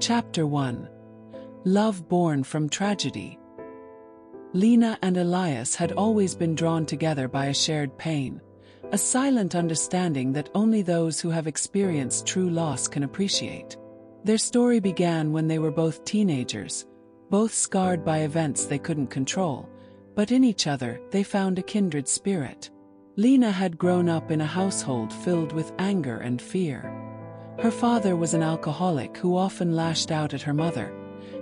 Chapter 1. Love Born from Tragedy. Lena and Elias had always been drawn together by a shared pain, a silent understanding that only those who have experienced true loss can appreciate. Their story began when they were both teenagers, both scarred by events they couldn't control, but in each other they found a kindred spirit. Lena had grown up in a household filled with anger and fear. Her father was an alcoholic who often lashed out at her mother,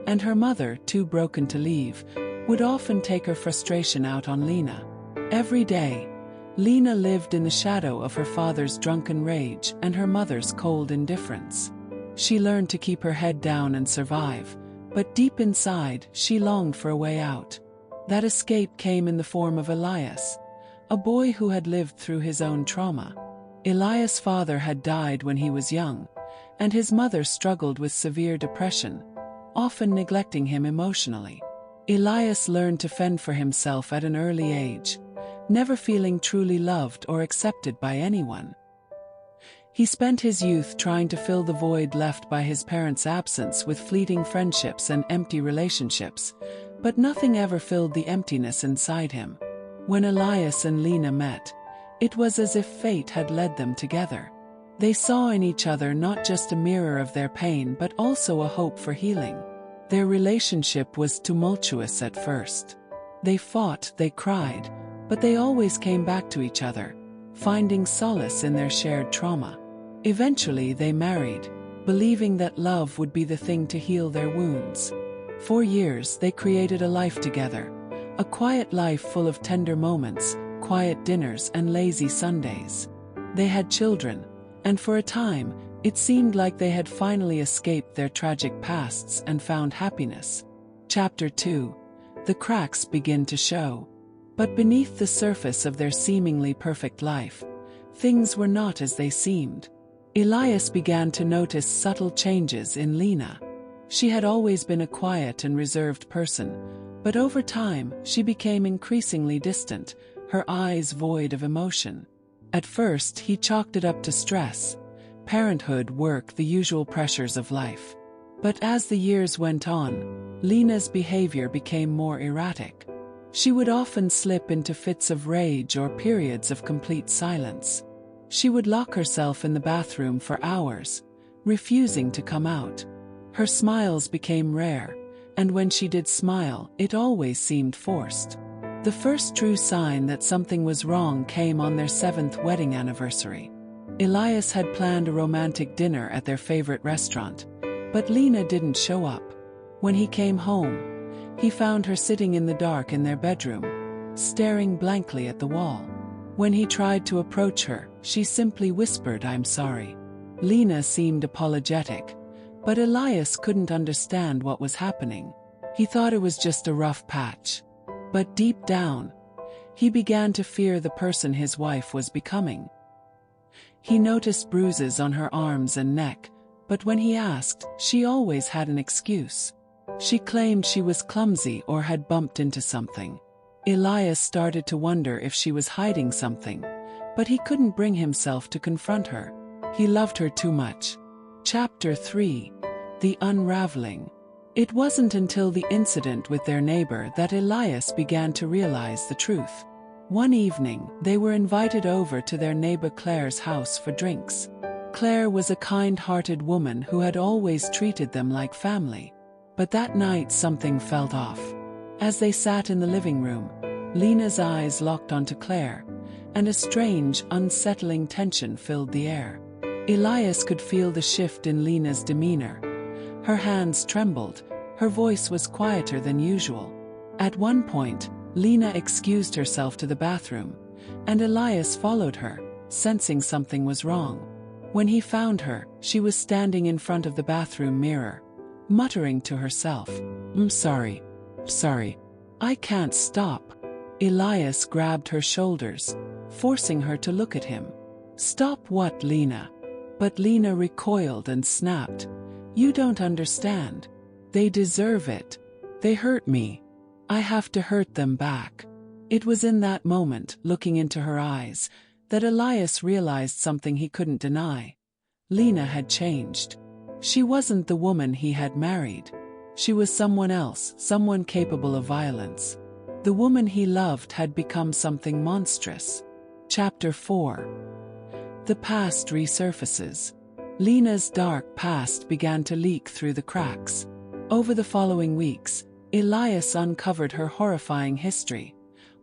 and her mother, too broken to leave, would often take her frustration out on Lena. Every day, Lena lived in the shadow of her father's drunken rage and her mother's cold indifference. She learned to keep her head down and survive, but deep inside, she longed for a way out. That escape came in the form of Elias, a boy who had lived through his own trauma. Elias' father had died when he was young, and his mother struggled with severe depression, often neglecting him emotionally. Elias learned to fend for himself at an early age, never feeling truly loved or accepted by anyone. He spent his youth trying to fill the void left by his parents' absence with fleeting friendships and empty relationships, but nothing ever filled the emptiness inside him. When Elias and Lena met, it was as if fate had led them together. They saw in each other not just a mirror of their pain but also a hope for healing. Their relationship was tumultuous at first. They fought, they cried, but they always came back to each other, finding solace in their shared trauma. Eventually they married, believing that love would be the thing to heal their wounds. For years they created a life together, a quiet life full of tender moments, quiet dinners and lazy Sundays. They had children, and for a time, it seemed like they had finally escaped their tragic pasts and found happiness. Chapter 2. The cracks begin to show. But beneath the surface of their seemingly perfect life, things were not as they seemed. Elias began to notice subtle changes in Lena. She had always been a quiet and reserved person, but over time, she became increasingly distant, her eyes void of emotion. At first, he chalked it up to stress, parenthood, work, the usual pressures of life. But as the years went on, Lena's behavior became more erratic. She would often slip into fits of rage or periods of complete silence. She would lock herself in the bathroom for hours, refusing to come out. Her smiles became rare, and when she did smile, it always seemed forced. The first true sign that something was wrong came on their 7th wedding anniversary. Elias had planned a romantic dinner at their favorite restaurant, but Lena didn't show up. When he came home, he found her sitting in the dark in their bedroom, staring blankly at the wall. When he tried to approach her, she simply whispered, "I'm sorry." Lena seemed apologetic, but Elias couldn't understand what was happening. He thought it was just a rough patch. But deep down, he began to fear the person his wife was becoming. He noticed bruises on her arms and neck, but when he asked, she always had an excuse. She claimed she was clumsy or had bumped into something. Elias started to wonder if she was hiding something, but he couldn't bring himself to confront her. He loved her too much. Chapter 3. The Unraveling. It wasn't until the incident with their neighbor that Elias began to realize the truth. One evening, they were invited over to their neighbor Claire's house for drinks. Claire was a kind-hearted woman who had always treated them like family. But that night something felt off. As they sat in the living room, Lena's eyes locked onto Claire, and a strange, unsettling tension filled the air. Elias could feel the shift in Lena's demeanor. Her hands trembled, her voice was quieter than usual. At one point, Lena excused herself to the bathroom, and Elias followed her, sensing something was wrong. When he found her, she was standing in front of the bathroom mirror, muttering to herself, "I'm sorry. Sorry. I can't stop." Elias grabbed her shoulders, forcing her to look at him. "Stop what, Lena?" But Lena recoiled and snapped, "You don't understand. They deserve it. They hurt me. I have to hurt them back." It was in that moment, looking into her eyes, that Elias realized something he couldn't deny. Lena had changed. She wasn't the woman he had married. She was someone else, someone capable of violence. The woman he loved had become something monstrous. Chapter 4. The past resurfaces. Lena's dark past began to leak through the cracks. Over the following weeks, Elias uncovered her horrifying history,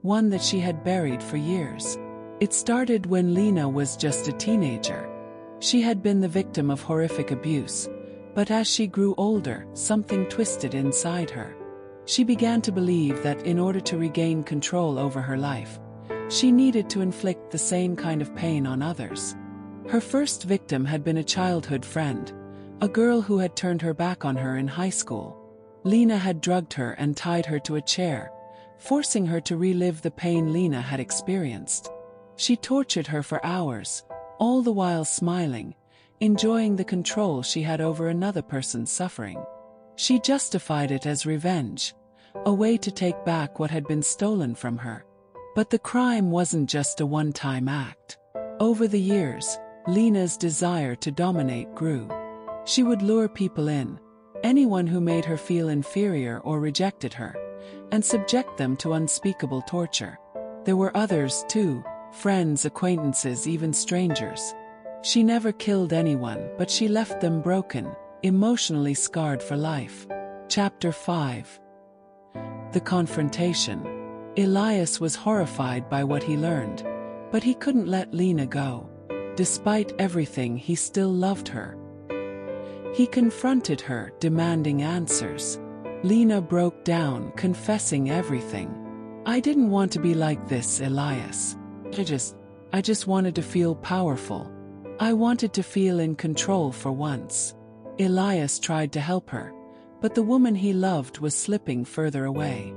one that she had buried for years. It started when Lena was just a teenager. She had been the victim of horrific abuse, but as she grew older, something twisted inside her. She began to believe that in order to regain control over her life, she needed to inflict the same kind of pain on others. Her first victim had been a childhood friend, a girl who had turned her back on her in high school. Lena had drugged her and tied her to a chair, forcing her to relive the pain Lena had experienced. She tortured her for hours, all the while smiling, enjoying the control she had over another person's suffering. She justified it as revenge, a way to take back what had been stolen from her. But the crime wasn't just a one-time act. Over the years, Lena's desire to dominate grew. She would lure people in, anyone who made her feel inferior or rejected her, and subject them to unspeakable torture. There were others too, friends, acquaintances, even strangers. She never killed anyone, but she left them broken, emotionally scarred for life. Chapter 5. The confrontation. Elias was horrified by what he learned, but he couldn't let Lena go. Despite everything, he still loved her. He confronted her, demanding answers. Lena broke down, confessing everything. "I didn't want to be like this, Elias. I just wanted to feel powerful. I wanted to feel in control for once." Elias tried to help her, but the woman he loved was slipping further away.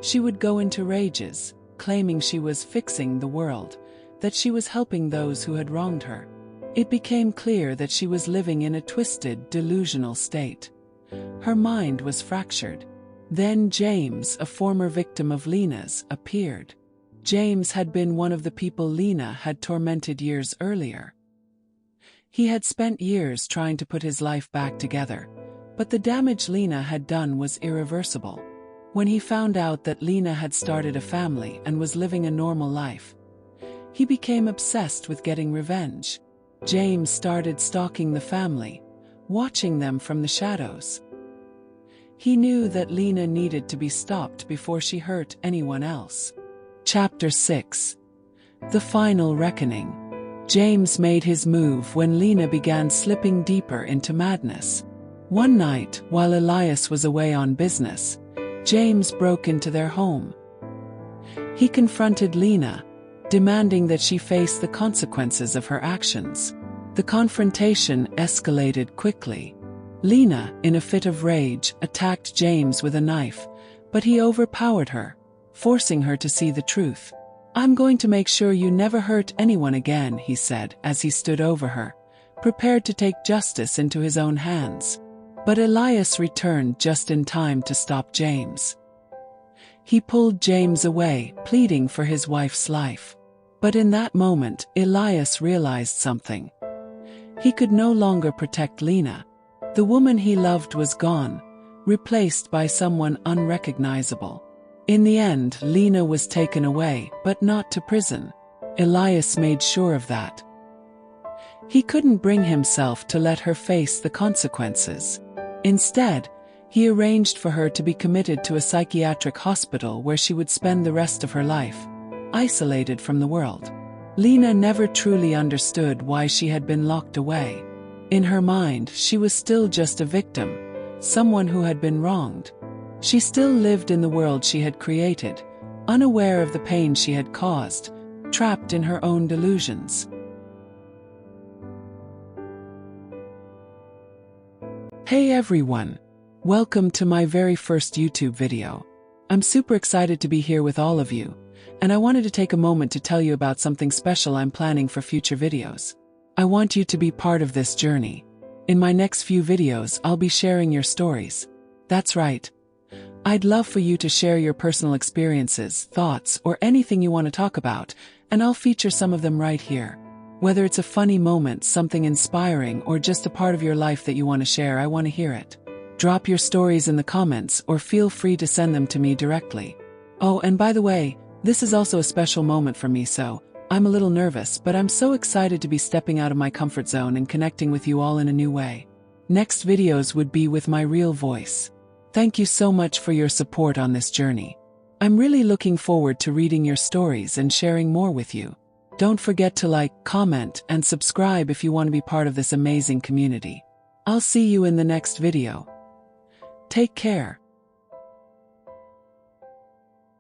She would go into rages, claiming she was fixing the world, that she was helping those who had wronged her. It became clear that she was living in a twisted, delusional state. Her mind was fractured. Then James, a former victim of Lena's, appeared. James had been one of the people Lena had tormented years earlier. He had spent years trying to put his life back together, but the damage Lena had done was irreversible. When he found out that Lena had started a family and was living a normal life, he became obsessed with getting revenge. James started stalking the family, watching them from the shadows. He knew that Lena needed to be stopped before she hurt anyone else. Chapter 6. The final reckoning. James made his move when Lena began slipping deeper into madness. One night, while Elias was away on business, James broke into their home. He confronted Lena, demanding that she face the consequences of her actions. The confrontation escalated quickly. Lena, in a fit of rage, attacked James with a knife, but he overpowered her, forcing her to see the truth. "I'm going to make sure you never hurt anyone again," he said as he stood over her, prepared to take justice into his own hands. But Elias returned just in time to stop James. He pulled James away, pleading for his wife's life. But in that moment, Elias realized something. He could no longer protect Lena. The woman he loved was gone, replaced by someone unrecognizable. In the end, Lena was taken away, but not to prison. Elias made sure of that. He couldn't bring himself to let her face the consequences. Instead, he arranged for her to be committed to a psychiatric hospital where she would spend the rest of her life, isolated from the world. Lena never truly understood why she had been locked away. In her mind, she was still just a victim, someone who had been wronged. She still lived in the world she had created, unaware of the pain she had caused, trapped in her own delusions. Hey everyone! Welcome to my very first YouTube video. I'm super excited to be here with all of you, and I wanted to take a moment to tell you about something special I'm planning for future videos. I want you to be part of this journey. In my next few videos, I'll be sharing your stories. That's right. I'd love for you to share your personal experiences, thoughts, or anything you want to talk about, and I'll feature some of them right here. Whether it's a funny moment, something inspiring, or just a part of your life that you want to share, I want to hear it. Drop your stories in the comments or feel free to send them to me directly. Oh, and by the way, this is also a special moment for me, so I'm a little nervous, but I'm so excited to be stepping out of my comfort zone and connecting with you all in a new way. Next videos would be with my real voice. Thank you so much for your support on this journey. I'm really looking forward to reading your stories and sharing more with you. Don't forget to like, comment, and subscribe if you want to be part of this amazing community. I'll see you in the next video. Take care.